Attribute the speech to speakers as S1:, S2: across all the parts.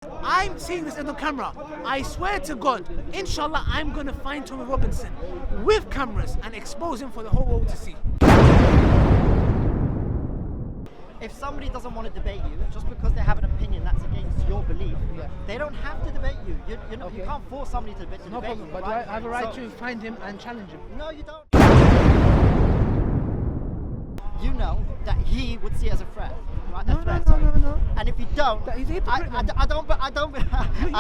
S1: I'm seeing this on the camera. I swear to God, inshallah, I'm going to find Tommy Robinson with cameras and expose him for the whole world to see.
S2: If somebody doesn't want to debate you, just because they have an opinion that's against your belief, they don't have to debate you. You can't force somebody to debate you.
S1: No problem, but
S2: right?
S1: I have a right to find him and challenge him.
S2: No, you don't. You know that he would see it as a threat, right?
S1: No.
S2: And if you don't,
S1: He's a hypocrite,
S2: I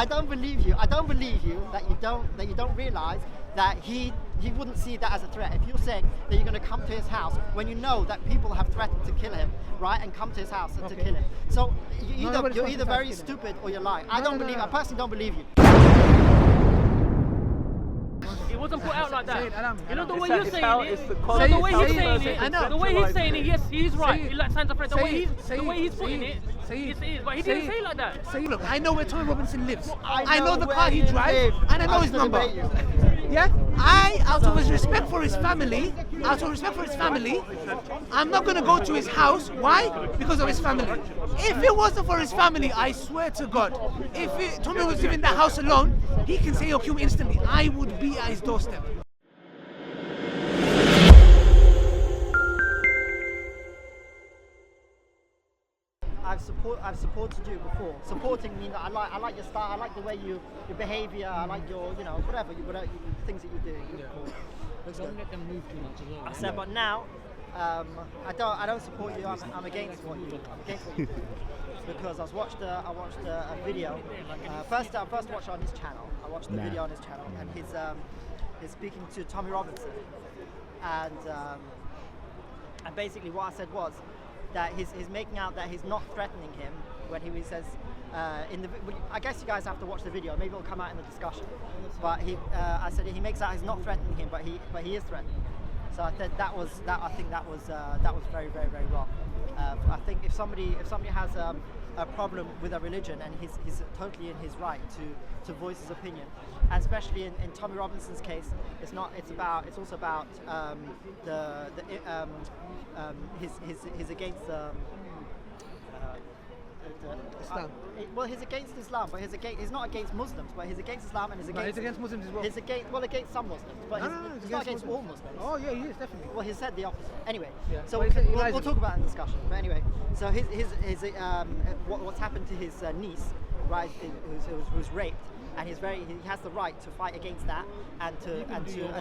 S2: don't believe you. I don't believe you that you don't realize that he wouldn't see that as a threat. If you're saying that you're going to come to his house when you know that people have threatened to kill him, right, and come to his house to kill him, so you're either very stupid or you're lying. I personally don't believe you.
S3: It wasn't put out like that. You know the way you're saying it.
S1: The
S3: way he's saying it, yes, he's right. He like signs of threat. The way he's putting it, it is. But he didn't say it like that.
S1: Look, I know where Tommy Robinson lives. I know the car he drives, and I know his number. Yeah, out of respect for his family, I'm not gonna go to his house. Why? Because of his family. If it wasn't for his family, I swear to God, if Tommy was living in that house alone, he can say he'll kill me instantly. I would be at his doorstep.
S2: I've supported you before. Supporting means that I like your style, I like the way your behaviour, I like your whatever things that you do.
S4: Don't let them move too much as well.
S2: I said, but now I don't support you. I'm against what you do. Because I watched a video. First watched it on his channel. I watched the video on his channel, and he's speaking to Tommy Robinson, and basically what I said was that he's making out that he's not threatening him when he says I guess you guys have to watch the video. Maybe it'll come out in the discussion. But I said he makes out he's not threatening him, but he is threatening him. So I said that was very, very, very wrong. I think if somebody has a problem with a religion, and he's totally in his right to voice his opinion, and especially in Tommy Robinson's case, it's also about he's against
S1: Islam.
S2: He's against Islam, but he's not against Muslims, but he's against Islam, and he's against
S1: Muslims as well.
S2: He's against some Muslims, but he's not against all Muslims.
S1: Oh yeah, he is definitely.
S2: Well, he said the opposite. Anyway, so we'll talk about it in discussion. But anyway, so what's happened to his niece, right? Who was raped, and he has the right to fight against that and to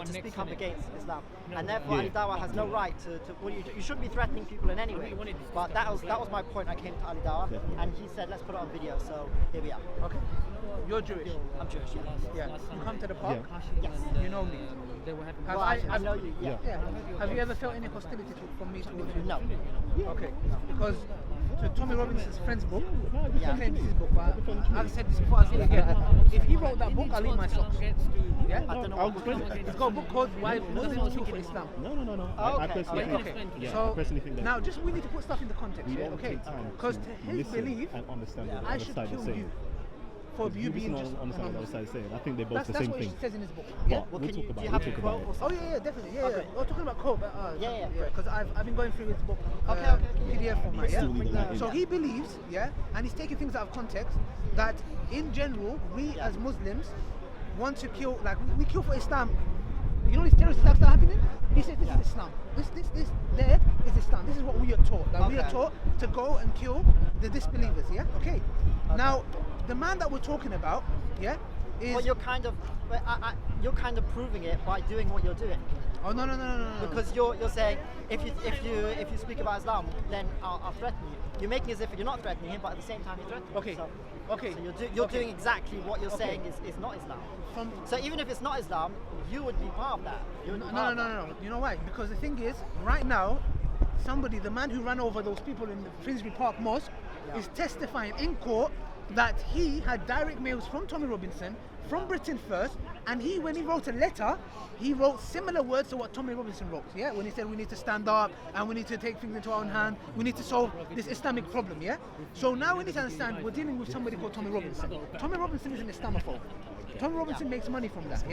S2: speak up against Islam. And therefore, Ali Dawah has no right to well, you shouldn't be threatening people in any way. But that was my point. I came to Ali Dawah, and he said, let's put it on video. So here we are.
S1: Okay. You're Jewish.
S2: I'm Jewish.
S1: Yeah. You come to the park.
S2: Yes.
S1: You know me.
S2: I know you. Yeah.
S1: Have you ever felt any hostility from me towards you?
S2: No.
S1: Okay. Because to Tommy Robinson's friend's book, he claims his book, but I've said this before, I'll say it again. If he wrote that book, I'll eat my socks. Yeah?
S2: I don't know what book it is.
S1: He's got a book called Why Muslims Kill for Islam.
S5: No.
S2: Oh,
S5: I personally think.
S1: Okay.
S5: Yeah,
S1: So
S5: I personally think that
S1: now we need to put stuff in the context,
S5: we
S1: yeah?
S5: don't
S1: Okay?
S5: take time
S1: Because
S5: to
S1: to his
S5: listen
S1: belief,
S5: and understand what the
S1: I
S5: other
S1: should
S5: side is
S1: kill
S5: saying.
S1: you for you being just
S5: understand what the other side is saying. I think they both
S1: That's
S5: the same
S1: what
S5: thing.
S1: he says in his book.
S5: But
S1: Yeah?
S5: we'll
S2: do
S5: talk about
S2: you
S5: it.
S2: have
S5: We'll
S2: a
S5: talk
S2: quote
S5: about
S2: or
S5: it.
S1: Oh yeah, definitely. Yeah.
S2: Okay.
S1: We're talking about Cope.
S2: Yeah.
S1: Because I've been going through his book.
S2: Okay.
S1: PDF format.
S5: Still leaving that
S1: Yeah.
S5: in.
S1: So he believes, and he's taking things out of context, that in general we as Muslims want to kill, like we kill for Islam. You know these terrorist attacks that are happening? He says this is Islam. This there is Islam. This is what we are taught. That we are taught to go and kill the disbelievers. Yeah. Okay. Now the man that we're talking about, is.
S2: Well, you're kind of proving it by doing what you're doing.
S1: Oh no.
S2: Because you're saying if you speak about Islam, then I'll threaten you. You're making as if you're not threatening him, but at the same time you're threatening
S1: Okay.
S2: him.
S1: Okay.
S2: So you're doing exactly what you're saying is not Islam. So even if it's not Islam, you would be part of that.
S1: No. You know why? Because the thing is, right now, the man who ran over those people in the Finsbury Park Mosque, is testifying in court that he had direct mails from Tommy Robinson, from Britain First, and when he wrote a letter, he wrote similar words to what Tommy Robinson wrote, when he said we need to stand up and we need to take things into our own hand, we need to solve this Islamic problem, So now we need to understand we're dealing with somebody called Tommy Robinson. Tommy Robinson is an Islamophobe. Tommy Robinson makes money from that,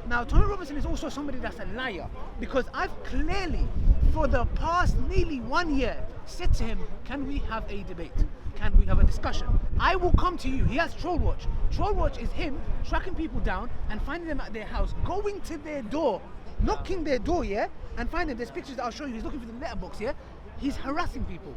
S1: Now Tommy Robinson is also somebody that's a liar, because I've clearly for the past nearly 1 year said to him, can we have a debate? Can we have a discussion? I will come to you. He has Troll Watch. Troll Watch is him tracking people down and finding them at their house, going to their door, knocking their door, yeah, and finding there's pictures that I'll show you. He's looking for the letterbox, yeah. He's harassing people.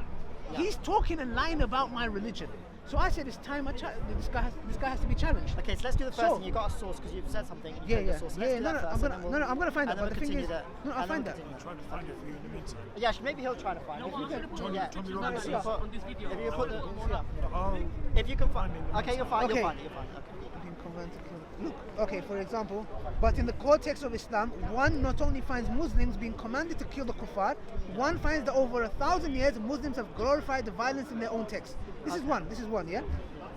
S1: He's talking and lying about my religion. So I said it's time this guy has to be challenged.
S2: Okay, so let's do the first thing. You got a source because you've said something.
S1: Yeah.
S2: Source.
S1: I'm gonna find it. But the thing is, I'll find that.
S6: I'm trying to find it for you in the meantime.
S2: Yeah, maybe he'll try to find it.
S6: Tommy Robinson.
S2: On this video. If you can find it. Okay, you'll find it. Okay.
S1: Look, okay, for example, but in the core text of Islam, one not only finds Muslims being commanded to kill the kuffar, one finds that over 1,000 years Muslims have glorified the violence in their own text. This is one, yeah?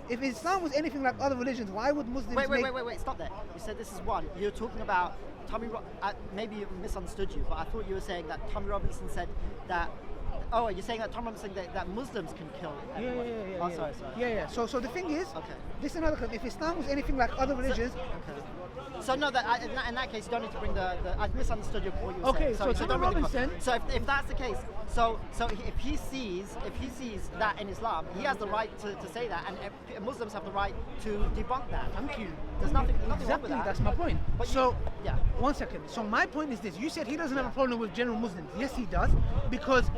S1: If Islam was anything like other religions, why would Muslims
S2: Wait, stop there. You said this is one. You're talking about maybe you misunderstood you, but I thought you were saying that Tommy Robinson said that. Oh, you're saying that Tommy Robinson that Muslims can kill everyone.
S1: Yeah.
S2: Sorry.
S1: Yeah. So the thing is, this is another. If Islam was anything like other religions,
S2: So no, in that case, you don't need to bring I misunderstood what you were saying.
S1: So Tommy Robinson.
S2: So if that's the case, so if he sees that in Islam, he has the right to say that, and Muslims have the right to debunk that.
S1: Thank you.
S2: There's nothing wrong with
S1: Exactly,
S2: that.
S1: that's my point.
S2: But yeah.
S1: 1 second. So my point is this: you said he doesn't have a problem with general Muslims. Yes, he does, because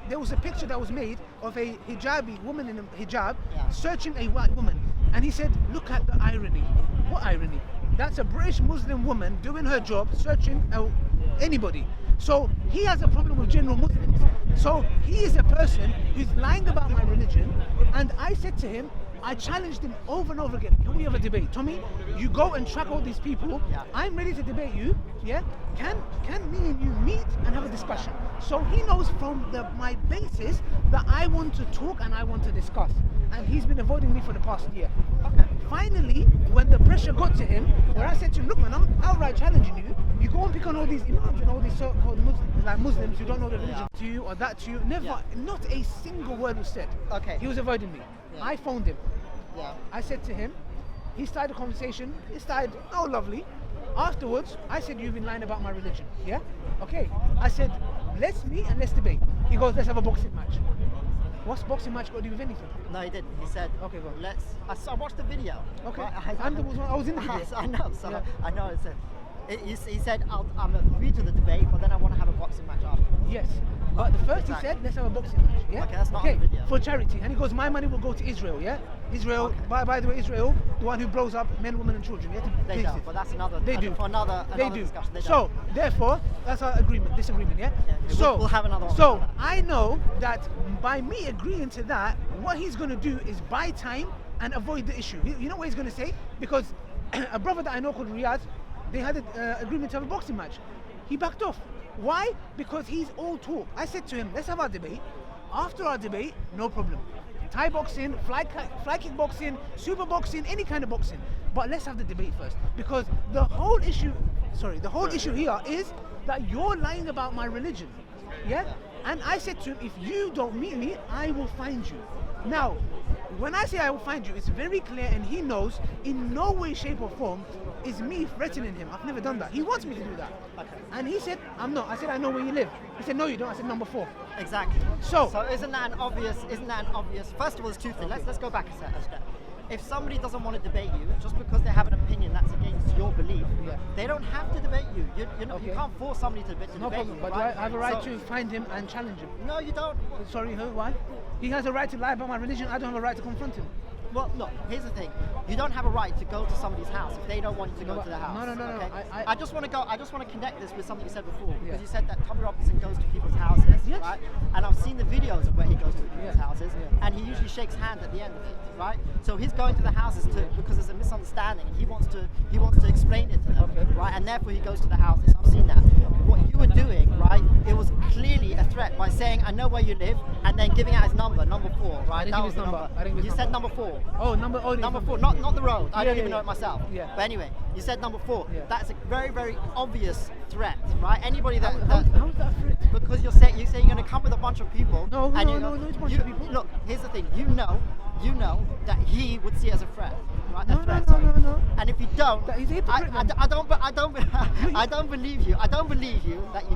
S1: there was a picture that was made of a hijabi woman in a hijab searching a white woman, and he said, "Look at the irony." What irony? That's a British Muslim woman doing her job, searching anybody. So he has a problem with general Muslims. So he is a person who's lying about my religion, and I said to him, I challenged him over and over again. Can we have a debate? Tommy, you go and track all these people. I'm ready to debate you. Yeah? Can me and you meet and have a discussion? So he knows from my basis that I want to talk and I want to discuss. And he's been avoiding me for the past year. Okay. Finally, when the pressure got to him, where I said to him, look man, I'm outright challenging you. You go and pick on all these imams and all these so-called Muslims who don't know the religion to you or that to you. Never, not a single word was said.
S2: Okay.
S1: He was avoiding me. I phoned him.
S2: Yeah.
S1: I said to him, he started a conversation. It started, oh lovely. Afterwards, I said, you've been lying about my religion. Yeah? Okay. I said, let's meet and let's debate. He goes, let's have a boxing match. What's boxing match got to do with anything?
S2: No, he didn't. He said,
S1: okay, go on.
S2: I watched the video.
S1: Okay.
S2: Right?
S1: I was in the video.
S2: I know. So I know. He said, I'm agree to the debate, but then I want to have a boxing match after.
S1: Yes. But the first he said, let's have a boxing match. Yeah?
S2: Okay, that's not on the video.
S1: For charity. And he goes, my money will go to Israel, yeah? Israel, by the way, Israel, the one who blows up men, women and children. Yeah?
S2: They don't, but that's another discussion. They
S1: so, therefore, that's our disagreement, yeah?
S2: So, we'll have another one.
S1: So, I know that by me agreeing to that, what he's going to do is buy time and avoid the issue. You know what he's going to say? Because a brother that I know called Riyadh, they had an agreement to have a boxing match. He backed off. Why? Because he's all talk. I said to him, let's have our debate. After our debate, no problem. Thai boxing, fly kick boxing, super boxing, any kind of boxing. But let's have the debate first. Because the whole issue here is that you're lying about my religion. Yeah? And I said to him, if you don't meet me, I will find you. Now, when I say I will find you, it's very clear and he knows in no way, shape or form is me threatening him. I've never done that. He wants me to do that. Okay. And he said, I'm not. I said, I know where you live. He said, no you don't. I said, number 4.
S2: Exactly. So isn't that an obvious, first of all, there's two things. Let's go back a step. If somebody doesn't want to debate you, just because they have an opinion that's against your belief, they don't have to debate you. You can't force somebody to debate you.
S1: No problem, but right? I have a right to find him and challenge him.
S2: No, you don't.
S1: Sorry, why? He has a right to lie about my religion. I don't have a right to confront him.
S2: Well, look, here's the thing. You don't have a right to go to somebody's house if they don't want you to go to their house.
S1: No.
S2: Okay? I just want to connect this with something you said before, because you
S1: Yeah.
S2: said that Tommy Robinson goes to people's houses,
S1: Yes.
S2: right? And I've seen the videos of where he goes to people's houses, and he usually shakes hands at the end of it, right? So he's going to the houses because there's a misunderstanding, and he wants to explain it to them, right? And therefore he goes to the houses. I've seen that. What you were doing, right? It was clearly a threat by saying, "I know where you live," and then giving out his number 4, right?
S1: I didn't give his number.
S2: You said number 4. Number 4, not the road. I don't even know it myself.
S1: Yeah.
S2: But anyway, you said number 4.
S1: Yeah.
S2: That's a very, very obvious threat, right? Anybody that
S1: How is that a threat?
S2: because you're saying you're going to come with a bunch of people.
S1: No,
S2: and
S1: it's a bunch of people.
S2: Look, here's the thing. You know that he would see it as a threat, right?
S1: No.
S2: And if you don't,
S1: That he's a hypocrite, man.
S2: I don't believe you. I don't believe you that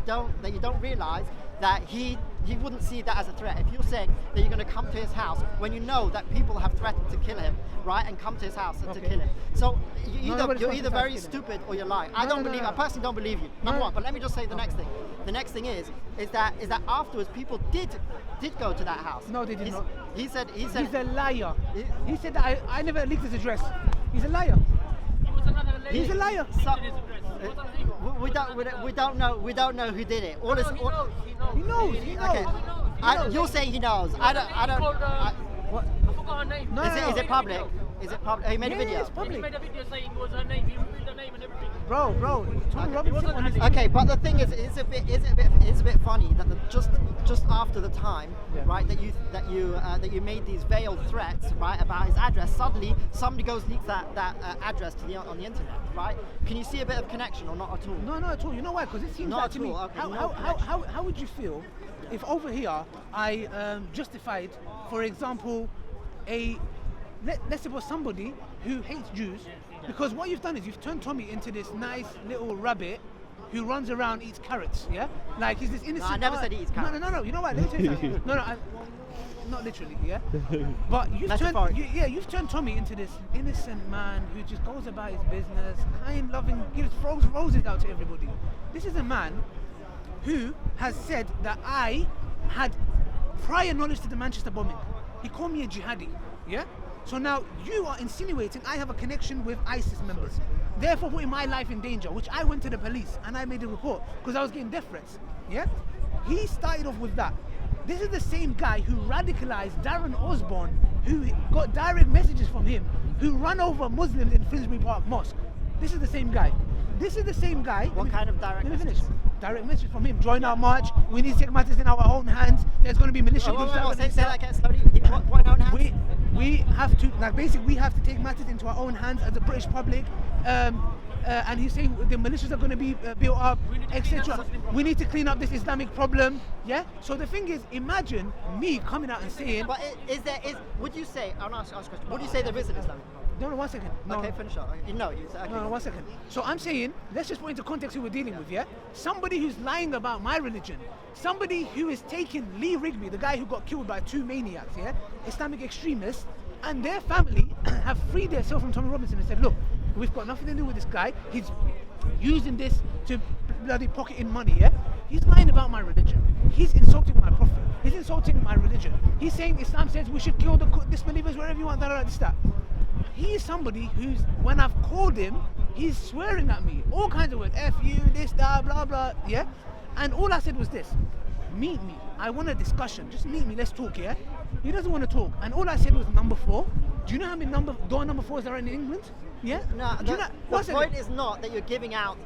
S2: you don't realize that he wouldn't see that as a threat. If you're saying that you're going to come to his house when you know that people have threatened to kill him, right, and come to his house to kill him. So you're either very stupid or you're lying. I personally don't believe you. Number one. But let me just say the next thing. The next thing is that afterwards people did go to that house.
S1: No, they did not.
S2: He said
S1: He's a liar. He said that I never leaked his address. He's a liar.
S3: It was another lady.
S1: He's a liar.
S2: So,
S3: His address. It wasn't legal.
S2: we don't know who did it. All this,
S3: He knows.
S1: He knows. He knows.
S2: Okay. You're saying he knows. I don't.
S1: What?
S3: I forgot her name.
S1: No,
S2: Is it public? Is it public? He made a video.
S1: It's
S3: He
S1: public.
S3: made a video saying it was her name. He removed her name and everything.
S1: Bro, Tommy Robinson
S3: wasn't
S1: on his
S3: Ali.
S2: Okay, but the thing is, it's a bit funny that just after the time, right, that you made these veiled threats, right, about his address, suddenly somebody goes leaks that address on the internet, right? Can you see a bit of connection or not at all?
S1: No, not at all. You know why? Because it seems
S2: Not
S1: like to
S2: at
S1: me.
S2: all, okay,
S1: How would you feel if over here I justified, for example, let's suppose somebody who hates Jews, because what you've done is you've turned Tommy into this nice little rabbit who runs around, eats carrots, yeah? Like he's this innocent.
S2: I never said he eats carrots.
S1: No. You know what? Let me tell you something. No, not literally, yeah. But you've turned Tommy into this innocent man who just goes about his business, kind, loving, throws roses out to everybody. This is a man who has said that I had prior knowledge to the Manchester bombing. He called me a jihadi, yeah? So now you are insinuating I have a connection with ISIS members, therefore putting my life in danger, which I went to the police and I made a report because I was getting death threats, yeah? He started off with that. This is the same guy who radicalized Darren Osborne, who got direct messages from him, who ran over Muslims in Finsbury Park Mosque. This is the same guy.
S2: What kind of direct
S1: Let me finish.
S2: messages?
S1: Direct message from him. Join our march. We need to take matters in our own hands. There's going to be militia groups.
S2: Say that again slowly. What own hands?
S1: We have to, like, basically, we have to take matters into our own hands as a British public. And he's saying the militias are going to be built up, etc. We need to clean up this Islamic problem. Yeah. So the thing is, imagine me coming out and saying.
S2: But would you say? I'll ask a question. Would you say there is an Islamic problem?
S1: No, 1 second. No.
S2: Okay, finish up. Okay. No, you say. Okay.
S1: No, 1 second. So I'm saying, let's just put into context who we're dealing with, yeah? Somebody who's lying about my religion. Somebody who is taking Lee Rigby, the guy who got killed by 2 maniacs, yeah? Islamic extremists, and their family have freed themselves from Tommy Robinson and said, look, we've got nothing to do with this guy. He's using this to bloody pocket in money, yeah? He's lying about my religion. He's insulting my prophet. He's insulting my religion. He's saying Islam says we should kill the disbelievers wherever you want, this, that. He is somebody who's, when I've called him, he's swearing at me. All kinds of words. F you, this, that, blah, blah, yeah? And all I said was this. Meet me. I want a discussion. Just meet me. Let's talk, yeah? He doesn't want to talk. And all I said was number 4. Do you know how many door number 4s there are in England? Yeah?
S2: No, the
S1: second.
S2: point is not that you're giving out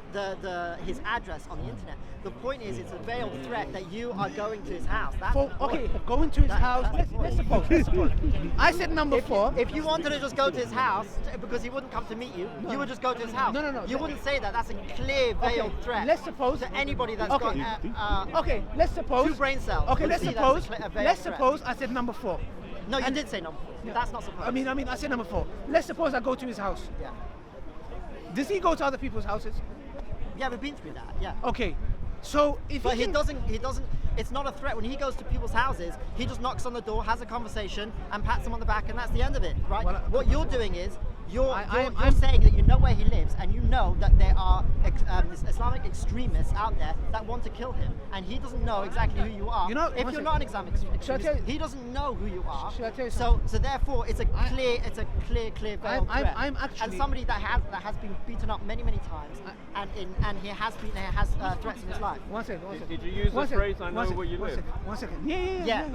S2: his address on the internet. The point is it's a veiled threat that you are going to his house. That's the point.
S1: Okay, going to his house. Let's suppose. I said number 4.
S2: If you wanted to just go to his house because he wouldn't come to meet you, you would just go to his house.
S1: No.
S2: You wouldn't say that. That's a clear veiled threat.
S1: Let's suppose
S2: to anybody that's
S1: okay.
S2: got
S1: okay, let's suppose
S2: 2 brain cells.
S1: Okay,
S2: would
S1: let's
S2: see that as
S1: suppose.
S2: a veiled
S1: Let's
S2: threat.
S1: suppose I said number 4.
S2: No, you did say number 4. That's not supposed.
S1: I mean, I said number 4. Let's suppose I go to his house.
S2: Yeah.
S1: Does he go to other people's houses?
S2: Yeah, we've been through that. Yeah.
S1: Okay. So if
S2: But
S1: he
S2: doesn't. It's not a threat when he goes to people's houses. He just knocks on the door, has a conversation, and pats them on the back, and that's the end of it, right?
S1: Well,
S2: what you're doing is you're
S1: I'm
S2: saying that you know where he lives, and you know that there are Islamic extremists out there that want to kill him, and he doesn't know exactly who you are.
S1: You know,
S2: if you're not an Islamic extremist, he doesn't know who you are.
S1: Should I tell you
S2: so therefore, it's a clear veiled threat.
S1: I'm actually,
S2: and somebody that has been beaten up many times, and he has threats in his life.
S1: 1 second.
S7: Did you use the phrase, I know where you live?
S1: 1 second. Yeah.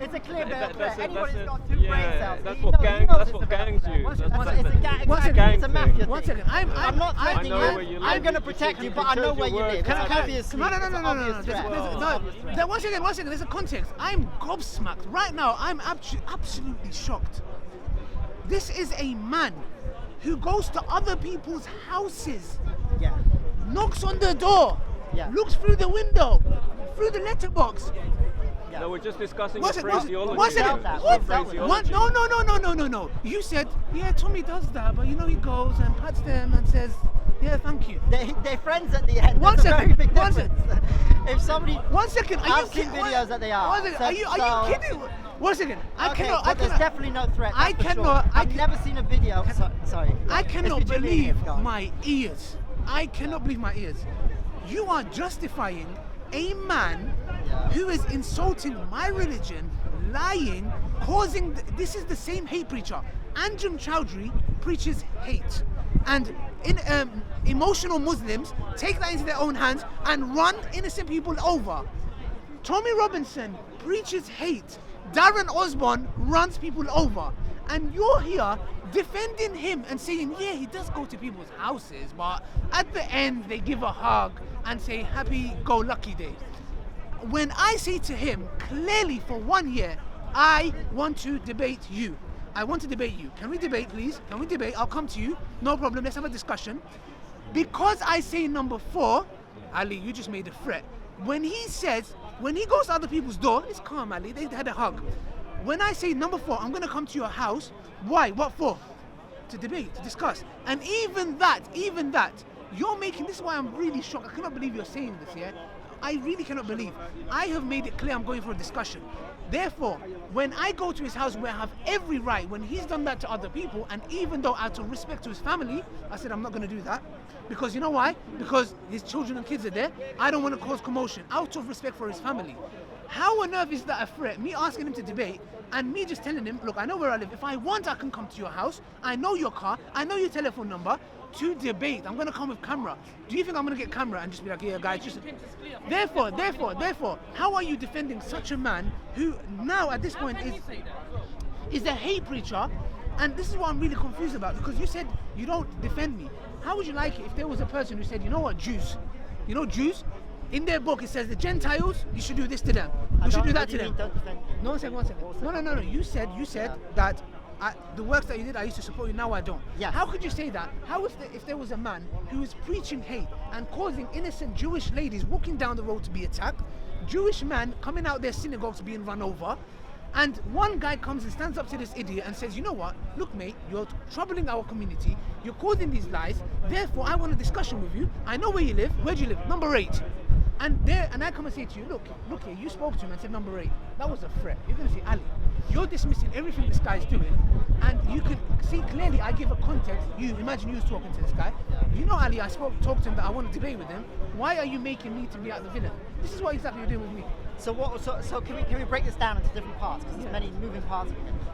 S2: It's a clear veiled threat. Anybody's
S7: that's
S2: got 2 brain cells.
S7: That's
S2: he
S7: what
S2: knows
S7: gangs use.
S2: It's a
S1: One
S2: gang. It's a mafia thing.
S1: 1 second.
S2: I'm not threatening
S7: I know
S2: you.
S7: where you
S2: I'm
S7: live.
S2: going to
S7: You
S2: protect
S7: should-
S2: you,
S7: you
S2: but
S7: can
S2: I know
S7: change
S2: where
S7: your
S2: you
S7: words.
S2: live.
S7: Can I-
S2: Obviously,
S1: No.
S2: it's an obvious threat.
S1: 1 second. There's a context. I'm gobsmacked. Right now, I'm absolutely shocked. This is a man who goes to other people's houses,
S2: Yeah.
S1: knocks on the door,
S2: Yeah.
S1: looks through the window, through the letterbox,
S2: Yeah.
S7: No, we're just discussing
S1: One
S7: the
S1: second,
S7: phraseology.
S1: one second.
S2: That.
S1: What?
S2: We've dealt with that.
S1: No. You said, yeah, Tommy does that, but you know he goes and pats them and says, yeah, thank you.
S2: They're friends at the end.
S1: One
S2: There's a
S1: second,
S2: very big
S1: one
S2: difference. If somebody,
S1: 1 second. Are you
S2: I've seen
S1: kidding?
S2: videos that they are.
S1: One second. Are you kidding? 1 second. I
S2: okay,
S1: cannot.
S2: but there's definitely no threat.
S1: I
S2: that's for sure.
S1: cannot.
S2: I've never seen a video. Sorry.
S1: I
S2: It's
S1: cannot
S2: between me and
S1: believe
S2: him, go on.
S1: my ears. I cannot believe my ears. You are justifying a man who is insulting my religion, lying, causing. This is the same hate preacher. Anjem Chowdhury preaches hate, and emotional Muslims take that into their own hands and run innocent people over. Tommy Robinson preaches hate. Darren Osborne runs people over. And you're here defending him and saying, yeah, he does go to people's houses, but at the end they give a hug and say happy-go-lucky day. When I say to him, clearly for 1 year, I want to debate you. I want to debate you. Can we debate, please? Can we debate? I'll come to you. No problem. Let's have a discussion. Because I say number 4, Ali, you just made a threat. When he goes to other people's door, it's calm, Ali. They had a hug. When I say number 4, I'm going to come to your house. Why? What for? To debate, to discuss. And even that, you're making, this is why I'm really shocked. I cannot believe you're saying this, yeah? I really cannot believe. I have made it clear I'm going for a discussion. Therefore, when I go to his house where I have every right, when he's done that to other people, and even though out of respect to his family, I said I'm not going to do that. Because you know why? Because his children and kids are there. I don't want to cause commotion out of respect for his family. How on earth is that a threat? Me asking him to debate and me just telling him, look, I know where I live. If I want, I can come to your house. I know your car. I know your telephone number. To debate, I'm going to come with camera. Do you think I'm going to get camera and just be like, yeah, guys, just... Therefore, how are you defending such a man who now at this point is a hate preacher? And this is what I'm really confused about, because you said you don't defend me. How would you like it if there was a person who said, you know what, Jews? You know Jews? In their book it says the Gentiles, you should do this to them. You should do that to them. No, one second. No. You said that the works that you did, I used to support you, now I don't.
S2: Yes.
S1: How could you say that? How if there was a man who is preaching hate and causing innocent Jewish ladies walking down the road to be attacked, Jewish man coming out their synagogues being run over, and one guy comes and stands up to this idiot and says, you know what, look mate, you're troubling our community, you're causing these lies, therefore I want a discussion with you, I know where you live, where do you live? Number 8. And I come and say to you, look here, you spoke to him and said number 8. That was a threat. You're going to say, Ali, you're dismissing everything this guy's doing, and you can see clearly I give a context. Imagine you was talking to this guy. You know, Ali, I talked to him that I want to debate with him. Why are you making me to be out the villain? This is what exactly you're doing with me.
S2: So can we break this down into different parts, because there's many moving parts.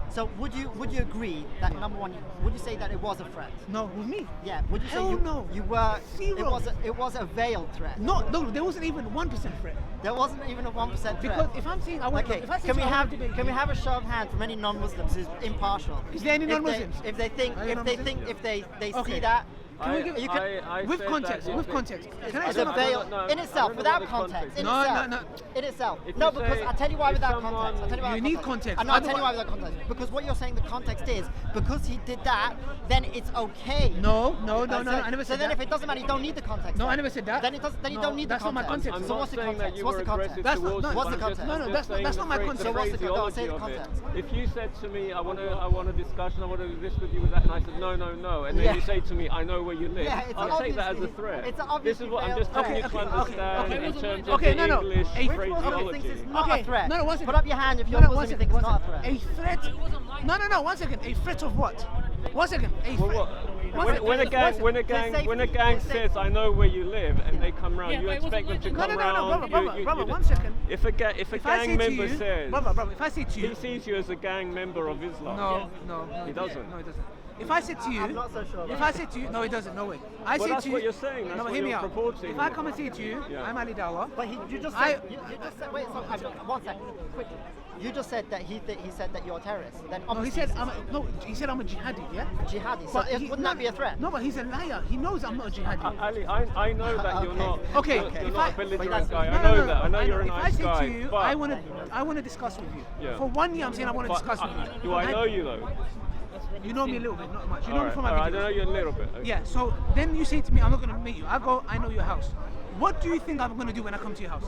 S2: So would you agree that number 1, would you say that it was a threat?
S1: No, with me?
S2: Yeah. Would you
S1: Hell
S2: say
S1: no.
S2: you were?
S1: Zero.
S2: It was a veiled threat.
S1: No, there wasn't even 1% threat.
S2: There wasn't even a 1% threat.
S1: Because if I'm saying I want,
S2: okay,
S1: if I say
S2: can we
S1: I want
S2: have
S1: to debate
S2: can we
S1: you-
S2: have a show of hands from any non-Muslims who's impartial?
S1: Is there any non-Muslims?
S2: If they think
S1: Are you non-Muslims?
S2: if they
S1: Okay.
S2: see that.
S1: Can we give,
S2: you can,
S1: with
S7: said
S1: context,
S7: that
S1: with
S7: if
S1: context. Can I
S2: It's
S1: say
S2: a
S1: my
S2: veil
S7: No,
S2: in
S7: I
S2: itself,
S7: don't know
S2: without
S7: the
S2: context. In
S1: No,
S2: itself.
S1: no.
S2: In itself.
S7: If
S2: No,
S7: you
S2: because
S7: say-
S2: I'll tell you why
S7: if
S2: without
S7: someone-
S2: context. I'll tell you why
S1: You
S2: without
S1: need context.
S2: I'll tell you
S1: Otherwise-
S2: why without context. Because what you're saying, the context is, because he did that, then it's okay.
S1: No, I never
S2: So
S1: said
S2: then
S1: that.
S2: if it doesn't matter, you don't need the context.
S1: No,
S2: then.
S1: I never said that.
S2: Then you
S1: No,
S2: don't need the
S1: that's not my
S2: context.
S1: context.
S2: So
S7: I'm
S2: what's the
S7: not saying that
S2: context?
S7: you
S2: What's
S7: were
S2: the context?
S7: aggressive
S1: That's not-
S7: towards
S1: no,
S7: him,
S2: what's the
S7: I'm just-
S2: context?
S7: I'm
S1: No,
S7: just
S1: that's not-
S7: saying
S1: that's
S7: the
S1: not my
S7: phra-
S1: context.
S7: the
S2: So what's the context?
S7: phraseology
S2: Say the
S7: of it.
S2: context.
S7: If you said to me, I want a discussion, I want to do this with you with that, and I said no, and then
S2: Yeah.
S7: you say to me, I know where you live,
S2: Yeah, it's
S7: I'll take that as a
S2: obviously-
S7: threat.
S2: it's
S7: This
S2: obviously
S7: is what I'm
S2: veiled
S7: just
S2: threat.
S7: helping you to understand in terms of
S1: Okay,
S7: the
S1: no.
S7: English
S1: A-
S2: Which Muslim thinks
S7: phraseology.
S2: it's not
S1: Okay,
S2: a threat?
S1: no, one second.
S2: Put up your hand if you're
S1: No,
S2: Muslim
S1: one
S2: and you
S1: second,
S2: think it's
S1: one
S2: not a
S1: second.
S2: threat.
S1: A threat? No, 1 second. A threat of what? 1 second. A
S7: Well,
S1: threat.
S7: what? When a gang says I know where you live and they come round,
S3: Yeah,
S7: you
S3: but it
S7: expect them
S3: wasn't
S7: to
S3: like
S7: come
S1: No,
S7: round.
S1: brother, 1 second.
S7: If a
S1: If I say
S7: gang
S1: to
S7: member
S1: you,
S7: says
S1: brother, if I say to
S7: he
S1: you,
S7: sees you as a gang member of Islam,
S1: no,
S7: He doesn't.
S1: No, he doesn't. If I said to you,
S2: I'm not so sure about
S1: if I said to you, no, he doesn't. No way. I
S7: Well,
S1: say
S7: that's
S1: to you,
S7: what you're saying, that's
S1: no, but
S7: what
S1: hear me
S7: you're
S1: out.
S7: purporting.
S1: If I come and say to you,
S7: Yeah.
S1: I'm Ali Dawah.
S2: But you just
S1: I-
S2: said, you just said, wait, so, 1 second, quickly. You just said that he said that you're a terrorist. Then
S1: No, he
S2: obviously
S1: said he said I'm a jihadi. Yeah.
S2: jihadi. So
S1: But
S2: wouldn't that be a threat?
S1: No, but he's a liar. He knows I'm not a jihadi.
S7: Ali, I know that you're not.
S1: Okay,
S7: You're
S1: if
S7: not
S1: I-
S7: a belligerent
S2: but
S7: guy.
S1: No,
S7: I know
S1: no,
S7: that. I know you're a
S1: If
S7: nice
S1: I say
S7: guy.
S1: to you,
S7: but
S1: I want to discuss with you.
S7: Yeah.
S1: For 1 year, I'm saying I want to
S7: but,
S1: discuss with you.
S7: do I know you though?
S1: You know me a little bit, not much. You know me from my
S7: I
S1: videos.
S7: know you a little bit. Okay.
S1: Yeah. So then you say to me, I'm not going to meet you. I go, I know your house. What do you think I'm going to do when I come to your house?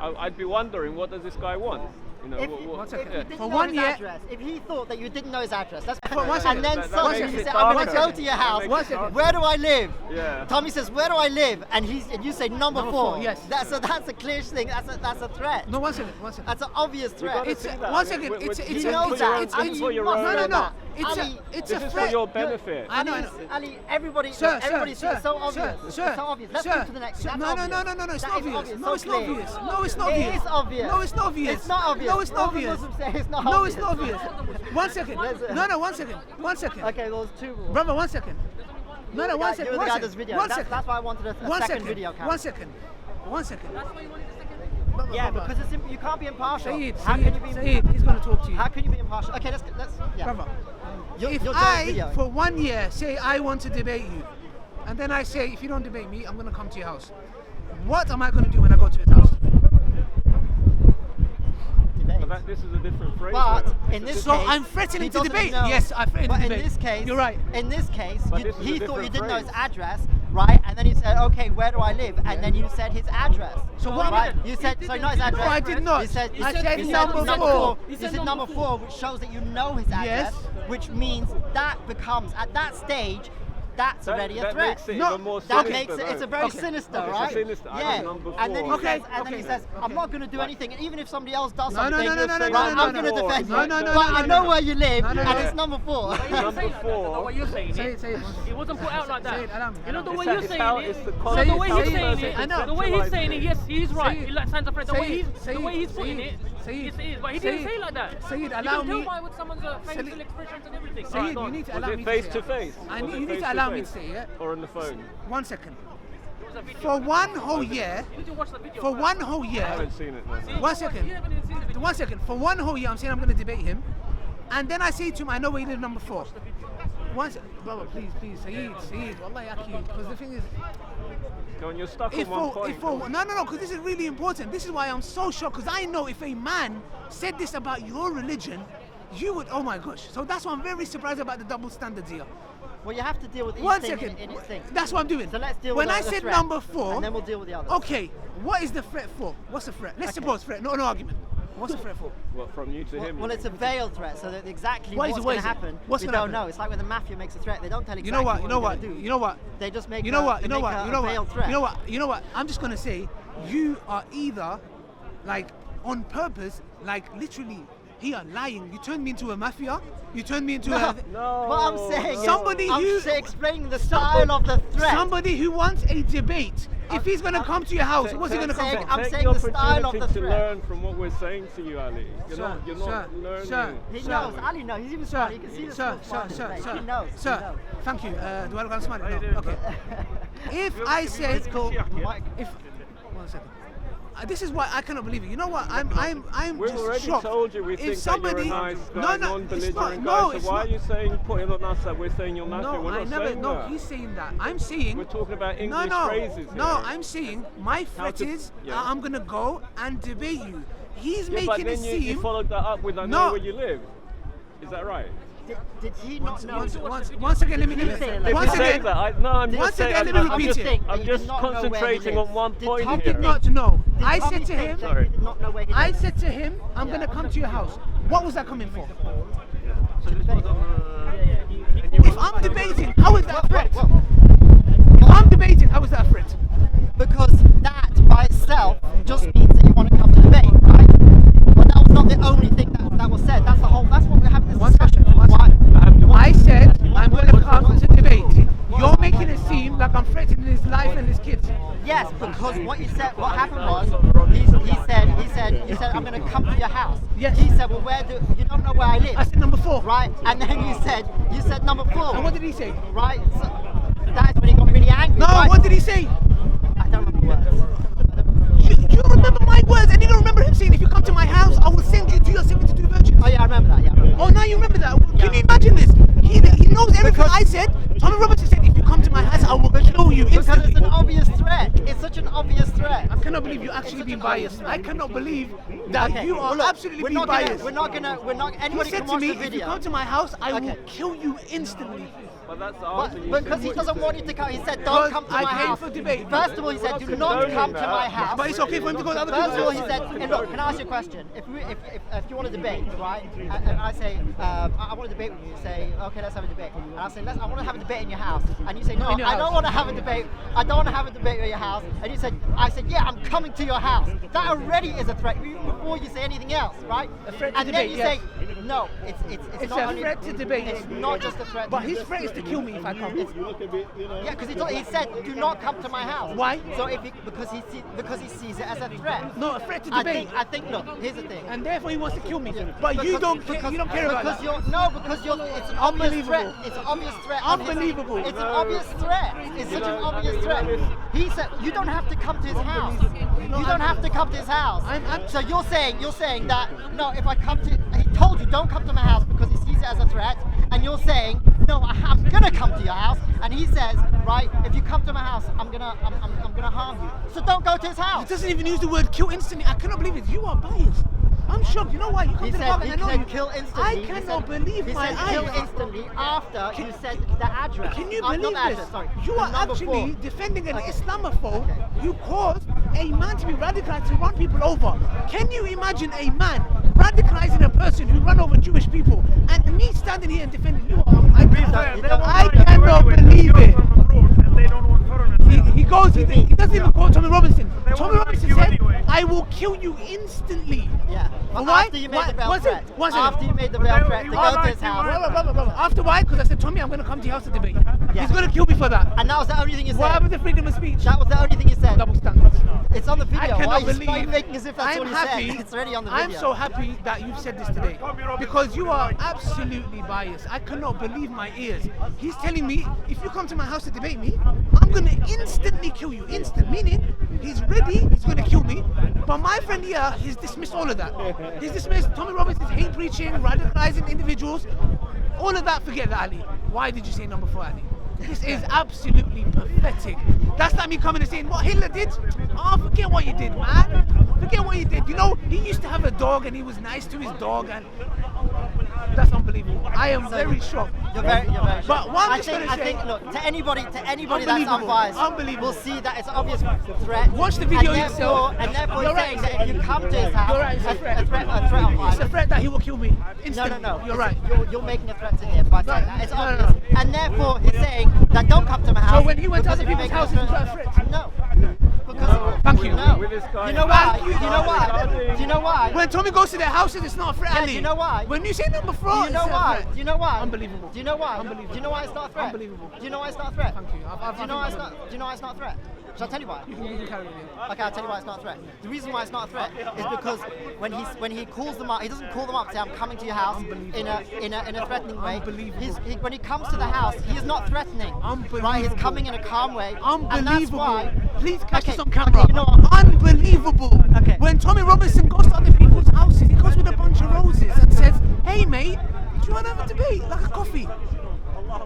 S7: I'd be wondering, what does this guy want? You know,
S2: If
S7: what,
S2: you
S7: what,
S2: didn't
S1: For
S2: know
S1: one
S2: his
S1: year-
S2: address, if he thought that you didn't know his address, that's
S1: For one second.
S2: and then
S7: That
S2: suddenly
S7: makes
S2: you
S7: it
S2: say, I'm going to
S7: darker.
S2: go to your house.
S7: That
S1: One
S7: makes it
S1: second.
S7: darker.
S2: Where do I live?
S7: Yeah.
S2: Tommy says, where do I live? And you say number four.
S1: Yes.
S2: That's a clear thing. That's a threat.
S1: No, one second.
S2: That's an obvious
S7: We've
S2: threat.
S7: got to
S1: It's
S7: see
S1: a-
S7: that.
S1: one second,
S7: We're-
S1: it's a-
S7: we're-
S1: it's
S2: He
S1: a-
S2: knows
S7: for
S2: that.
S7: your own-
S2: Ali,
S7: this is for
S2: you
S7: your
S2: must
S7: own.
S1: No, no, no.
S2: Ali,
S1: It's
S7: This
S1: a
S7: is
S1: threat.
S7: for your benefit.
S1: I know.
S2: Ali, everybody,
S1: Sir,
S2: everybody
S1: sir,
S2: sees so
S1: sir,
S2: obvious.
S1: sir,
S2: It's so obvious. Let's
S1: sir,
S2: move to the next.
S1: sir.
S2: That's
S1: No,
S2: obvious.
S1: no, no, no, no, it's
S2: That
S1: not
S2: is
S1: obvious.
S2: so
S1: No, it's not
S2: clear.
S1: obvious. No, it's not
S2: It
S1: obvious.
S2: is obvious.
S1: No, it's not obvious.
S2: It's not obvious.
S1: No, it's not
S2: All the
S1: obvious.
S2: Muslims say it's not
S1: No,
S2: obvious.
S1: it's not obvious. One second. No, one second. One second.
S2: Okay, well, it's two rules.
S1: Brother, one second. No,
S2: You
S1: one
S2: were
S1: second.
S2: the
S1: One
S2: guy
S1: second.
S2: that's video.
S1: One
S2: That's
S1: second.
S2: why I wanted a
S1: One
S2: second
S1: second.
S2: video camera.
S1: One second. One second.
S2: Yeah, because you can't be impartial.
S1: Saeed,
S2: How can you be?
S1: Saeed, he's going to talk to you.
S2: How can you be impartial? Okay, let's yeah.
S1: Brother,
S2: You're
S1: if
S2: doing
S1: I,
S2: video.
S1: for 1 year, say I want to debate you, and then I say, if you don't debate me, I'm going to come to your house. What am I going to do when I go to his house?
S2: Debate.
S7: This is a different phrase.
S2: But
S7: though.
S2: in this
S1: So
S2: case,
S1: I'm threatening
S2: he
S1: to
S2: doesn't
S1: debate.
S2: know.
S1: Yes, I threaten
S2: But
S1: to
S2: in
S1: debate.
S2: this case,
S1: You're right.
S2: In this case,
S7: But this is
S2: he
S7: a
S2: thought you
S7: different
S2: didn't know his
S7: phrase.
S2: address, right? And then he said, "Okay, where do I live?" And then you said his address.
S1: So what am I-
S2: right? You said so, not his address.
S1: No, I did not.
S2: You said,
S1: I said
S2: you
S1: number four.
S2: You said number four, which shows that you know his address,
S1: Yes.
S2: which means that becomes at that stage. That's already a
S7: that
S2: threat.
S7: makes it
S1: No,
S7: even more
S2: That
S7: sinister.
S2: makes it. It's a
S7: though.
S2: very
S1: Okay.
S2: sinister,
S7: It's a
S2: right?
S7: sinister. I
S2: Yeah.
S7: got number
S2: And then he
S7: four.
S2: says, I'm
S1: Okay.
S2: not going to do anything. And even if somebody else does
S1: No,
S2: something,
S1: no, no, no, no, no,
S2: right,
S1: no,
S2: I'm
S1: no,
S2: going to
S1: no.
S2: defend
S1: No,
S2: you.
S1: no, no,
S2: But
S1: no,
S2: I
S1: no,
S2: know
S1: no.
S2: where you live,
S1: No, no,
S2: and
S1: no.
S2: it's number four.
S7: Number
S3: The
S7: four.
S3: way you're saying
S1: Say
S3: it,
S1: it, say it.
S3: it wasn't put out like that.
S1: Say it, Alam.
S3: You know the
S1: It's
S3: way
S7: how-
S3: you're
S7: it's
S3: saying
S7: how-
S3: it.
S7: it's the
S3: The
S7: context
S3: way
S1: of
S3: he's
S1: the
S3: saying
S1: person
S3: it.
S1: I know.
S3: The way he's saying it. Yes, he's right.
S1: Say it.
S3: It like sounds a threat. The
S1: Say
S3: way
S1: it.
S3: he's
S1: Say
S3: the way
S1: it.
S3: he's putting
S1: Say
S3: it.
S1: it. Say it.
S3: It is, but he
S1: Say
S3: didn't
S1: it.
S3: say it like that.
S1: Say it.
S3: You
S1: Allow
S3: can tell
S1: me.
S3: by with someone's facial
S1: it.
S3: expressions and everything.
S1: Say
S3: Right,
S1: it.
S3: go
S1: You
S3: on.
S1: need to
S7: Was
S1: allow
S7: it
S1: me
S7: face
S1: to
S7: to
S1: say
S7: face?
S1: it.
S7: Was it
S1: You need
S7: face
S1: to allow me to
S7: face?
S1: say it.
S7: Or on the phone?
S1: 1 second.
S3: It was a video.
S1: For 1 whole year,
S3: You need to watch the video
S1: for
S3: first.
S1: 1 whole
S7: I
S1: year,
S7: haven't seen it. No.
S1: 1 second.
S3: You haven't even seen the video.
S1: 1 second. For 1 whole year, I'm saying I'm going to debate him, and then I say to him, I know where you live, number 4. Brother, please, Saeed, wallahi, Aki, because the thing is,
S7: Go on, you're stuck
S1: if
S7: on one
S1: for,
S7: point.
S1: if for, no, because this is really important. This is why I'm so shocked, because I know if a man said this about your religion, you would, oh my gosh. So that's why I'm very surprised about the double standards here.
S2: Well, you have to deal with each
S1: 1
S2: thing
S1: second.
S2: in its thing.
S1: That's what I'm doing.
S2: So let's deal
S1: when
S2: with
S1: I
S2: the
S1: said
S2: threat,
S1: number 4,
S2: and then we'll deal with the others.
S1: okay, what is the threat for? What's the threat? Let's suppose threat, no argument. What's the threat for?
S7: What, from you to him?
S2: Well, it's a veiled threat, so that exactly
S1: What is
S2: what's
S1: it?
S2: going
S1: What
S2: to
S1: is it?
S2: happen,
S1: What's
S2: we
S1: gonna
S2: don't
S1: happen?
S2: know. It's like when the mafia makes a threat, they don't tell exactly
S1: You know what?
S2: they're gonna do.
S1: You know what?
S2: They just make
S1: You know what?
S2: they
S1: You know
S2: make
S1: what?
S2: a
S1: You know
S2: veiled
S1: what?
S2: threat.
S1: You know what? You know what? I'm just gonna say, you are either, like, on purpose, like literally, here lying. You turned me into a mafia. You turned me into a.
S7: No.
S2: What I'm saying is,
S1: Somebody
S2: I'm
S1: who-
S2: explaining the style of the threat.
S1: Somebody who wants a debate. If he's gonna come to your house, what's he gonna come for?
S2: I'm
S7: Take
S2: saying
S7: the
S2: the style of
S7: opportunity
S2: the
S7: to
S2: threat.
S7: learn from what we're saying to you, Ali. You're
S1: Sir,
S7: not
S1: sir,
S7: learning.
S1: sir,
S2: He
S1: Sir.
S2: knows. Ali knows. He's even
S1: Sir,
S2: smart. You can see the
S1: sir,
S2: smart
S1: sir,
S2: in his face.
S1: sir,
S2: He knows. He
S1: sir.
S2: knows.
S1: Thank you. Do I look like smart? No. Okay. If I said,
S2: It's called Mike.
S1: if 1 second. This is why I cannot believe it. You know what? I'm
S7: We've
S1: just
S7: already
S1: shocked.
S7: told you we
S1: If
S7: think
S1: somebody,
S7: that you're a nice guy,
S1: no, it's
S7: non-belligerent
S1: not.
S7: guy.
S1: No,
S7: So
S1: it's
S7: why
S1: not.
S7: are you saying putting on us that we're saying you're mafia?
S1: No,
S7: We're not
S1: I never.
S7: saying
S1: No,
S7: that.
S1: he's saying that. I'm saying.
S7: We're talking about
S1: No,
S7: English
S1: no,
S7: phrases
S1: no.
S7: here.
S1: I'm saying my threat
S7: to-
S1: is
S7: yeah.
S1: I'm gonna go and debate you. He's
S7: Yeah, but
S1: making it
S7: then you
S1: seem.
S7: followed that up with I know
S1: No.
S7: where you live. Is that right?
S2: Did he not know?
S1: Once again, let me.
S2: Did he say it like
S7: If
S1: Once
S7: you say
S1: again,
S7: that, no, I'm
S1: once
S7: just saying.
S1: again, let me
S7: I'm
S1: repeat
S7: just,
S1: it.
S2: Think that
S7: I'm
S2: he
S7: just
S2: did not know where he
S7: concentrating on
S2: lives.
S7: one
S2: Did
S7: point
S2: Tom
S7: here.
S1: did not know.
S2: Did
S1: I
S2: Tommy
S1: said to
S2: think
S1: him.
S2: that
S7: Sorry.
S2: he did not know where he
S1: I
S2: lives?
S1: said to him, I'm gonna come to your house. What was that coming for? If I'm debating, how is that a threat? If I'm debating, how is that a threat?
S2: Because that by itself just means that you want to come to debate, right? But that was not the only thing that was said. That's the whole. That's what we're having this discussion.
S1: I said I'm gonna come to debate. You're making it seem like I'm threatening his life and his kids.
S2: Yes, because what you said, what happened was, he said, I'm going to come to your house.
S1: Yes.
S2: He said, well, you don't know where I live.
S1: I said number 4.
S2: Right, and then you said number 4.
S1: And what did he say?
S2: Right, so that's when he got really angry.
S1: No,
S2: right?
S1: what did he say?
S2: I don't remember the words.
S1: You remember my words, and you don't remember him saying, if you come to my house, I will send you to your 72 virgins.
S2: Oh yeah, I remember that. Yeah. I remember.
S1: Oh, now you remember that. Can you imagine this? He knows everything I said, Tommy Robinson said, if you come to my house, I will kill you
S2: Because
S1: instantly.
S2: it's an obvious threat. It's such an obvious threat.
S1: I cannot believe you actually being biased. I cannot believe that
S2: Okay,
S1: you are
S2: well, look,
S1: absolutely
S2: we're
S1: being
S2: not gonna-
S1: biased.
S2: We're not.
S1: He
S2: Anybody
S1: said
S2: can
S1: to
S2: watch
S1: me,
S2: the
S1: if you
S2: video.
S1: come to my house, I will
S2: Okay.
S1: kill you instantly.
S7: But that's the
S2: But
S7: answer. You
S2: because
S7: said.
S2: he doesn't want you to come, he said,
S1: Because
S2: don't come to
S1: I
S2: my
S1: came
S2: house.
S1: for debate.
S2: First of all, he said, do not
S7: condoning
S2: come to
S7: that.
S2: my house.
S1: But it's okay for him to go to other
S2: First
S1: people's
S2: of all, he
S1: houses.
S2: said, hey, look, can I ask you a question? If you want to debate, right, and I say, I want to debate with you, you say, okay, let's have a debate. And I say, I want to have a debate in your house. And you say, no,
S1: In your
S2: I don't
S1: house.
S2: want to have a debate. I don't want to have a debate in your house. And you said, I said, yeah, I'm coming to your house. That already is a threat, even before you say anything else, right?
S1: A threat to
S2: and
S1: debate,
S2: then you
S1: yes.
S2: say, no, it's
S1: It's
S2: not
S1: a
S2: only,
S1: threat to debate.
S2: It's not just a threat.
S1: But his threat is to kill me if I come.
S5: You look a bit, you know.
S2: Yeah, because he said, do not come to my house.
S1: Why?
S2: So because he sees it as a threat.
S1: No, a threat to
S2: I
S1: debate.
S2: think. Look, here's the thing.
S1: And therefore he wants to kill me. But you don't care. You don't care about that.
S2: It's an obvious threat.
S1: Unbelievable.
S2: It's an obvious threat.
S1: Unbelievable.
S2: It's an obvious threat. It's such an obvious threat. He said you don't have to come to his house. You don't have to come to his house. So you're saying that no, if I come to, he told you don't come to my house because he sees it as a threat, and you're saying no, I'm gonna come to your house, and he says right, if you come to my house, I'm gonna harm you. So don't go to his
S1: He
S2: house.
S1: doesn't even use the word kill instantly. I cannot believe it. You are biased. I'm shocked. You know why? You come
S2: He
S1: to the
S2: said,
S1: park
S2: he
S1: and I know
S2: said
S1: you.
S2: kill instantly.
S1: I
S2: He
S1: cannot
S2: said-
S1: believe
S2: he
S1: my
S2: said
S1: eyes.
S2: kill instantly after you said the address.
S1: Can you
S2: Not
S1: believe
S2: the address,
S1: this?
S2: sorry.
S1: You
S2: The
S1: are
S2: number
S1: actually
S2: 4.
S1: defending an
S2: Okay.
S1: Islamophobe
S2: Okay.
S1: who caused a man to be radicalized to run people over. Can you imagine a man radicalizing a person who ran over Jewish people and me standing here and defending you? I cannot believe it. He goes, he doesn't even call Tommy Robinson. Tommy Robinson said, I will kill you instantly.
S2: Yeah. But
S1: Why?
S2: after you made
S1: Why?
S2: the veil
S1: Was it?
S2: threat.
S1: Was it?
S2: After you made the veil threat to go to his house.
S1: Brother. After why? Because I said, Tommy, I'm going to come to your house to debate. He's going to kill me for that.
S2: And that was the only thing you
S1: What
S2: said.
S1: happened to freedom of speech?
S2: That was the only thing you said.
S1: Double standards.
S2: It's on the video.
S1: I
S2: Why
S1: cannot
S2: are you
S1: believe.
S2: making as if that's
S1: I'm
S2: all you
S1: happy.
S2: said? It's already on the
S1: I'm
S2: video.
S1: so happy that you've said this today because you are absolutely biased. I cannot believe my ears. He's telling me if you come to my house to debate me, I'm gonna instantly kill you. Instant meaning he's ready. He's gonna kill me. But my friend here, he's dismissed all of that. He's dismissed Tommy Robinson's hate preaching, radicalizing individuals. All of that. Forget that, Ali. Why did you say number 4, Ali? This is absolutely pathetic. That's like me coming and saying what Hitler did. Oh, forget what you did, man. Forget what you did. You know, he used to have a dog and he was nice to his dog, and that's unbelievable. I am very shocked.
S2: You're very shocked.
S1: But what I'm
S2: I
S1: just
S2: think,
S1: gonna say,
S2: look, to anybody that's
S1: Unbelievable.
S2: unbiased,
S1: Unbelievable.
S2: will see that it's an obvious threat.
S1: Watch the video
S2: and
S1: yourself.
S2: And therefore,
S1: You're
S2: he's saying
S1: right.
S2: that if you come to his house,
S1: You're right, it's a threat.
S2: a threat of violence.
S1: it's a threat that he will kill me
S2: No,
S1: instantly.
S2: no.
S1: You're
S2: It's-
S1: right.
S2: You're making a threat to him by saying that. It's
S1: No, no,
S2: obvious.
S1: no.
S2: And therefore, he's saying that don't come to my house.
S1: So when he went to
S2: because
S1: other
S2: if you
S1: people's
S2: make
S1: houses, was that a threat?
S2: No. Because
S1: Thank you.
S2: No.
S7: With this guy.
S2: You know why?
S1: Thank you.
S2: Do you know why? Do you know why?
S1: When Tommy goes to their houses, it's not a threat,
S2: Yeah,
S1: Ali.
S2: do you know why?
S1: When you say number 4,
S2: Do you
S1: it's
S2: know
S1: a
S2: why?
S1: threat.
S2: Do you know why?
S1: Unbelievable.
S2: Do you know why?
S1: Unbelievable.
S2: Do you know why it's not a threat?
S1: Unbelievable.
S2: Do you know why it's not a threat?
S1: Thank you.
S2: Do you know why it's not? Do you know why it's not a threat? Shall I tell you why?
S1: You can carry on.
S2: Okay, I'll tell you why it's not a threat. The reason why it's not a threat is because when he calls them up, he doesn't call them up and say, I'm coming to your house in a threatening way.
S1: Unbelievable.
S2: When he comes to the house, he is not threatening.
S1: Unbelievable.
S2: Right? He's coming in a calm way.
S1: Unbelievable.
S2: And that's why.
S1: Please catch
S2: Okay,
S1: this on camera.
S2: okay, you know what?
S1: Unbelievable.
S2: Okay.
S1: When Tommy Robinson goes to other people's houses, he goes with a bunch of roses and says, hey mate, do you want to have a debate? Like a coffee?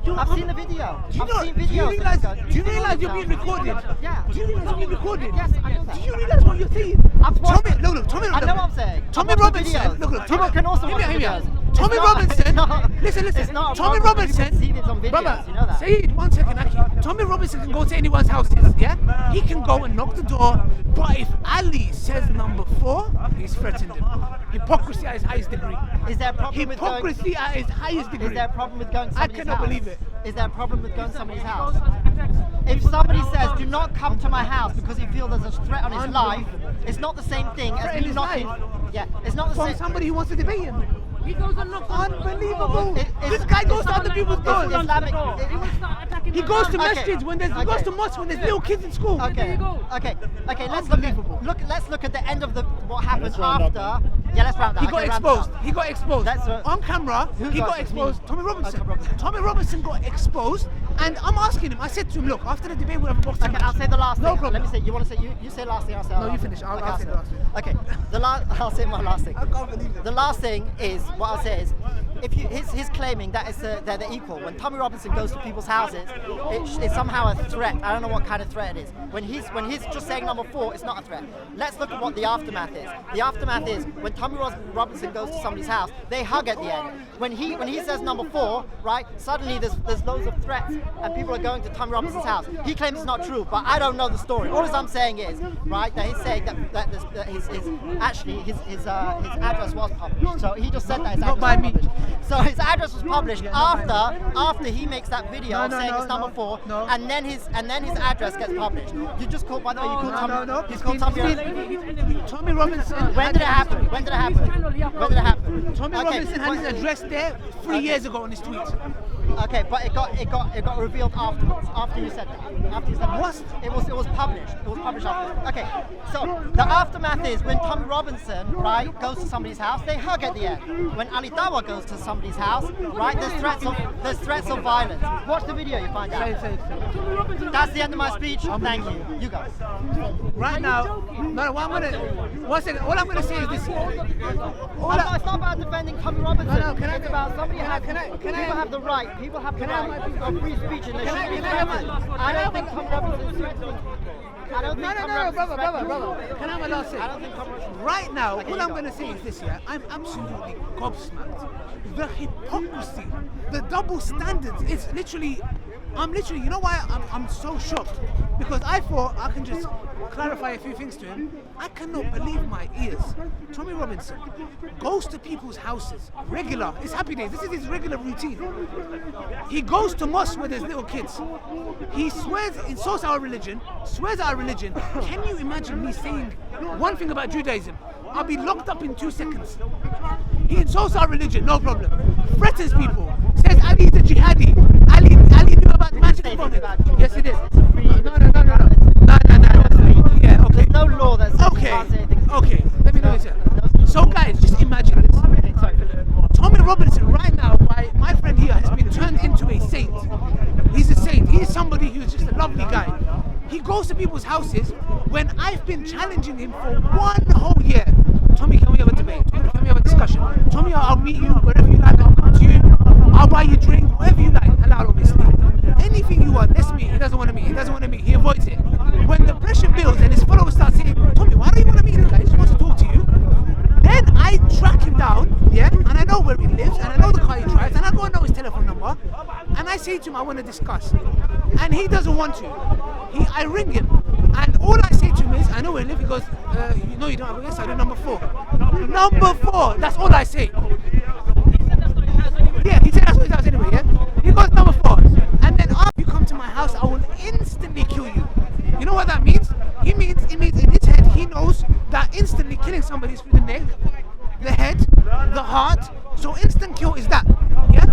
S2: I've seen the video.
S1: Do you
S2: I've
S1: know?
S2: seen
S1: Do you
S2: videos.
S1: realize?
S2: that
S1: Do you realize you're being recorded?
S2: Yeah.
S1: Do you realize you're being recorded?
S2: Yes, I know that.
S1: Do you realize what you're saying?
S2: I've watched
S1: Tommy,
S2: it.
S1: look, Tommy.
S2: I know what I'm saying.
S1: Tommy
S2: I've watched the
S1: Robinson.
S2: videos.
S1: Look,
S2: People can also watch the
S1: hear me
S2: videos.
S1: out. Tommy
S2: It's not-
S1: Robinson.
S2: it's not-
S1: Listen.
S2: it's not a
S1: Tommy
S2: problem. People
S1: Robinson.
S2: see this on videos,
S1: Brother,
S2: you know that.
S1: Saeed, 1 second, Aki. Tommy Robinson can go to anyone's houses, yeah? He can go and knock the door. But if Ali says number 4, he's threatened him. Hypocrisy at its highest degree.
S2: Is there a problem with going?
S1: Hypocrisy at its highest degree.
S2: Is there a problem with going to
S1: I
S2: somebody's
S1: cannot
S2: house?
S1: believe it.
S2: Is there a problem with going to somebody's house? If somebody says, do not come to my house because he feels there's a threat on his life, it's not the same thing
S1: Threat
S2: as
S1: in
S2: me
S1: his
S2: knocking.
S1: life?
S2: Yeah, it's not the
S1: From
S2: same.
S1: somebody who wants to debate him.
S3: He goes and knocks on
S1: Unbelievable.
S2: It's-
S1: This guy goes to other people's doors.
S2: Islamic.
S3: He will start attacking
S1: He
S3: my
S1: goes to
S3: house.
S2: Okay.
S1: masjids when there's he
S2: Okay.
S1: goes to mosques when there's little kids in school.
S2: Okay.
S3: There you go.
S2: Okay. Let's
S1: Unbelievable.
S2: let's look at the end of what happened
S5: let's round
S2: after.
S5: up.
S2: Yeah, let's round that.
S1: He got
S2: Okay, round
S1: exposed.
S2: that up.
S1: He got exposed.
S2: That's right.
S1: On camera,
S2: Who
S1: he
S2: got
S1: got exposed.
S2: me?
S1: Tommy Robinson.
S2: Tommy Robinson.
S1: Tommy Robinson got exposed, and I'm asking him. I said to him, look, after the debate, we'll have a boxing
S2: Okay,
S1: match.
S2: I'll say the last
S1: No
S2: thing.
S1: problem.
S2: Let me say. You want to say? You say last thing. I'll say.
S1: No, you finish. I'll say the last thing.
S2: Okay. I'll say my last thing.
S1: I can't believe it.
S2: The last thing is what I'll say is he's claiming that they're equal. When Tommy Robinson goes to people's houses, it's somehow a threat. I don't know what kind of threat it is. When he's just saying number 4, it's not a threat. Let's look at what the aftermath is. The aftermath is when Tommy Robinson goes to somebody's house, they hug at the end. When he says number 4, right? Suddenly there's loads of threats and people are going to Tommy Robinson's house. He claims it's not true, but I don't know the story. All I'm saying is, right, that he's saying that his address was published. So he just said that his address was published. So his address was published after he makes that video saying it's number 4, and then his address gets published. You just called, by the way, you called Tommy. He's called
S1: Tommy Robinson.
S2: When did it happen? When did it happen?
S1: Tommy Robinson had his address there 3 years ago on his tweet.
S2: Okay, but it got revealed afterwards. After you said that. After you said that.
S1: What?
S2: It was published. It was published after. Okay, so the aftermath is when Tommy Robinson, right, goes to somebody's house, they hug at the end. When Ali Dawah goes to somebody's house, right, there's threats of violence. Watch the video, you find out. That's the end of my speech. Thank you. You guys.
S1: Right now, all I'm gonna say is this.
S2: It's not about defending Tommy Robinson. It's about somebody people have the right. People have the right of free speech and they shouldn't be threatened. I don't think Tommy Robinson is threatening.
S1: Brother. Can I have a last say?
S2: I don't think Tommy Robinson.
S1: Right now, all I'm going to say is this, yeah? I'm absolutely gobsmacked. The hypocrisy, the double standards, it's literally, you know why I'm so shocked? Because I thought I can just clarify a few things to him. I cannot believe my ears. Tommy Robinson goes to people's houses, regular, it's happy days, this is his regular routine. He goes to mosques where there's little kids. He insults our religion, swears our religion. Can you imagine me saying one thing about Judaism? I'll be locked up in 2 seconds. He insults our religion, no problem. Threatens people, says Ali is a jihadi. Ali knew about the magic bomb. Yes, it is. No. Yeah, okay.
S2: There's no law that says you
S1: Okay,
S2: can't say anything.
S1: okay. Let me know this. So guys, just imagine this. Tommy Robinson right now, my friend here, has been turned into a saint. He's a saint. He is somebody who's just a lovely guy. He goes to people's houses when I've been challenging him for 1 whole year. Tommy, can we have a debate? Tommy, can we have a discussion? Tommy, I'll meet you wherever you like. I'll come to you. I'll buy you a drink, whatever you like. Allowed, obviously. Anything you want. Let's meet. He doesn't want to meet. He avoids it. When the pressure builds and his followers start saying, Tommy, why don't you want to meet this guy? He just wants to talk to you. Then I track him down, yeah, and I know where he lives, and I know the car he drives, and I go and know his telephone number, and I say to him, I want to discuss. And he doesn't want to. I ring him, and all I say to him is, I know where he lives. He goes, you know you don't have a guest, I do number 4. Number 4, that's all I say. Yeah, he said that's what his house anyway, yeah? He goes number 4. And then after you come to my house, I will instantly kill you. You know what that means? It means in his head, he knows that instantly killing somebody is through the neck, the head, the heart. So instant kill is that, yeah?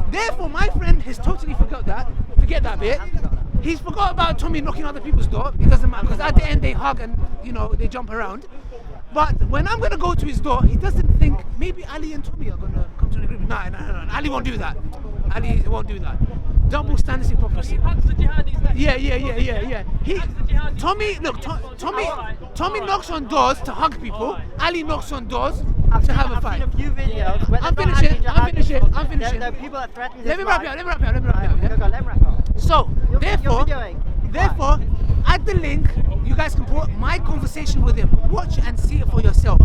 S1: Therefore, my friend has totally forget that bit. He's forgot about Tommy knocking on other people's door. It doesn't matter, because at the end they hug and, they jump around. But when I'm going to go to his door, he doesn't think maybe Ali and Tommy are going to come to an agreement. No. Ali won't do that. Ali won't do that. Double standards, hypocrisy. Yeah. Tommy knocks on doors to hug people. Ali knocks on doors to have a fight.
S2: I've seen a few videos.
S1: I'm finishing.
S2: There are people that threaten his
S1: Let me
S2: life.
S1: wrap it up. Let me wrap up. So, therefore, at the link, you guys can put my conversation with him. Watch and see it for yourself.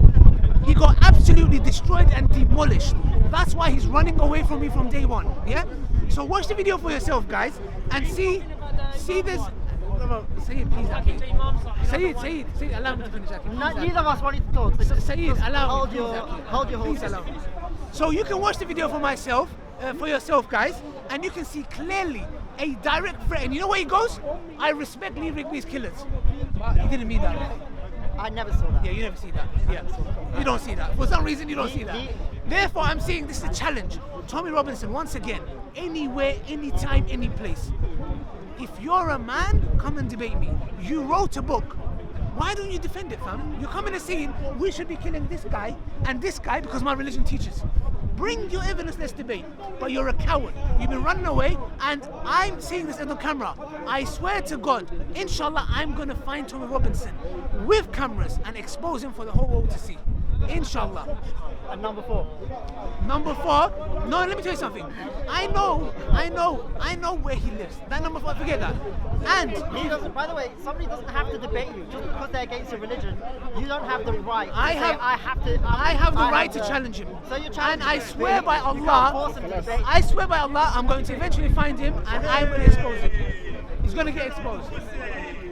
S1: He got absolutely destroyed and demolished. That's why he's running away from me from day 1. Yeah? So watch the video for yourself, guys, and see this. Say it, please, Aki. Say it. Allow me to finish, Aki.
S2: Neither of us wanted to talk. So
S1: say it. Allow me.
S2: Hold your
S1: Please allow me. So you can watch the video for yourself, guys, and you can see clearly a direct threat. And you know where he goes? I respect Lee Rigby's killers. But he didn't mean that.
S2: I never saw that.
S1: Yeah, you never see that. Yeah, you don't see that. For some reason, you don't see that. Therefore, I'm saying this is a challenge. Tommy Robinson, once again, anywhere, anytime, any place. If you're a man, come and debate me. You wrote a book. Why don't you defend it, fam? You're coming and saying we should be killing this guy and this guy because my religion teaches. Bring your evidence, let's debate. But you're a coward. You've been running away, and I'm saying this on the camera. I swear to God, inshallah, I'm going to find Tommy Robinson with cameras and expose him for the whole world to see. Inshallah.
S2: And number 4.
S1: Number 4, no, let me tell you something. I know where he lives. That number 4, forget that. And
S2: He doesn't, by the way, somebody doesn't have to debate you. Just because they're against a religion, you don't have the right to
S1: I
S2: say,
S1: have-
S2: I have
S1: the right to challenge him.
S2: So you're
S1: And
S2: challenging
S1: I
S2: him.
S1: swear by
S2: You can't
S1: Allah,
S2: force him to debate.
S1: I swear by Allah, I'm going to eventually find him and I will expose him. He's going to get exposed.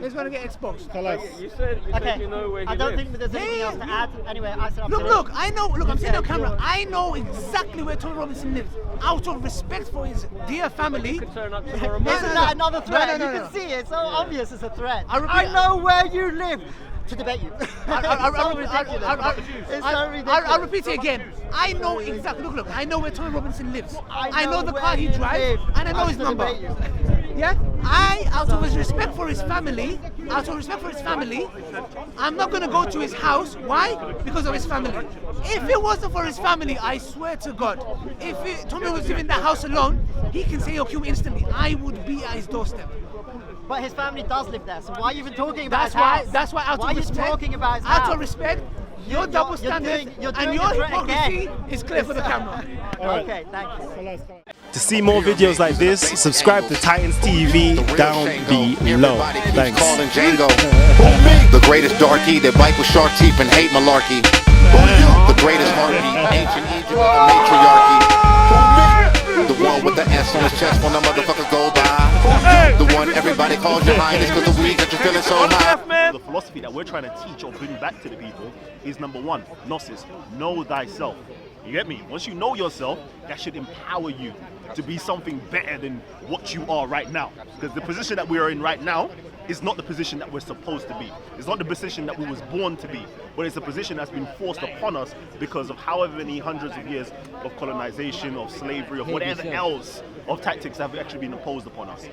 S1: He's going to get exposed.
S7: You said
S2: Okay,
S7: you know where he
S2: I don't
S7: lives.
S2: think there's anything else to add. Anyway, I said I'm
S1: Look, I know, look, I'm sitting on
S2: said
S1: camera.
S2: you're-
S1: I know exactly where Tommy Robinson lives. Out of respect for his dear family.
S7: Could turn up tomorrow
S2: Isn't
S7: morning.
S2: that another threat?
S1: No,
S2: You
S1: no.
S2: can see it's so obvious it's a threat.
S1: I repeat-
S2: I know where you live to debate you. It's so
S1: I'll
S2: ridiculous.
S1: repeat it again. I know exactly. Look. I know where Tommy Robinson lives. I know the
S2: where
S1: car he
S2: you
S1: drives,
S2: live.
S1: and I know
S2: I'm
S1: his
S2: to
S1: number.
S2: debate you.
S1: Yeah. Out of his respect for his family, I'm not gonna go to his house. Why? Because of his family. If it wasn't for his family, I swear to God, if Tommy was living in that house alone, he can say he'll kill me instantly. I would be at his doorstep.
S2: But his family does live there, so why are you even talking about his house?
S1: That's why. Out
S2: Why
S1: of
S2: are you
S1: respect.
S2: talking about his
S1: Out
S2: house?
S1: of respect. Your double standards
S2: you're
S1: and
S2: doing
S1: your
S2: the threat
S1: hypocrisy
S2: again.
S1: is clear for the camera.
S2: Okay, thank you.
S5: To see more videos like this, subscribe to Titans TV down below. Thanks.
S8: Calling Django. The greatest darky that bite with shark teeth and hate malarkey. The greatest heartbeat, ancient Egypt of the matriarchy. The one with the S on his chest when the motherfucker go by. The one everybody calls your highness because the weed that you're feeling so high.
S5: The philosophy that we're trying to teach or bring back to the people is number 1, gnosis, know thyself. You get me? Once you know yourself, that should empower you to be something better than what you are right now. Because the position that we are in right now is not the position that we're supposed to be. It's not the position that we was born to be, but it's a position that's been forced upon us because of however many hundreds of years of colonization, of slavery, of whatever else of tactics have actually been imposed upon us.